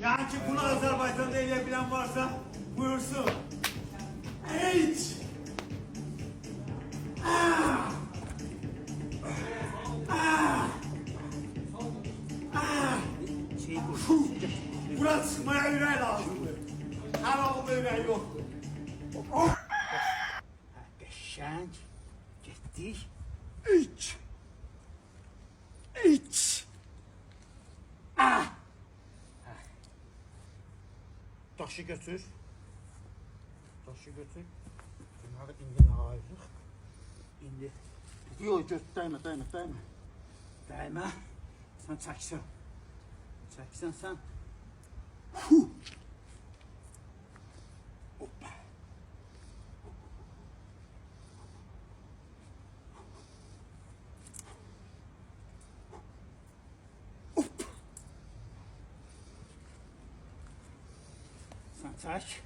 Yani ki bunu Azerbaycan'da eleyebilen varsa buyursun. Hiç. Buna çıkmaya yüreği lazımdır. Her aldı yüreği yoktur. Qəşəng. Getdik. İç. İç. Daşı götür. Daşı götür. Bunları indi nə ayırıq? İndi. Yox, dəymə. Dəymə. Sən çəksən. Çəksən sən. Hoppa. Sən çək.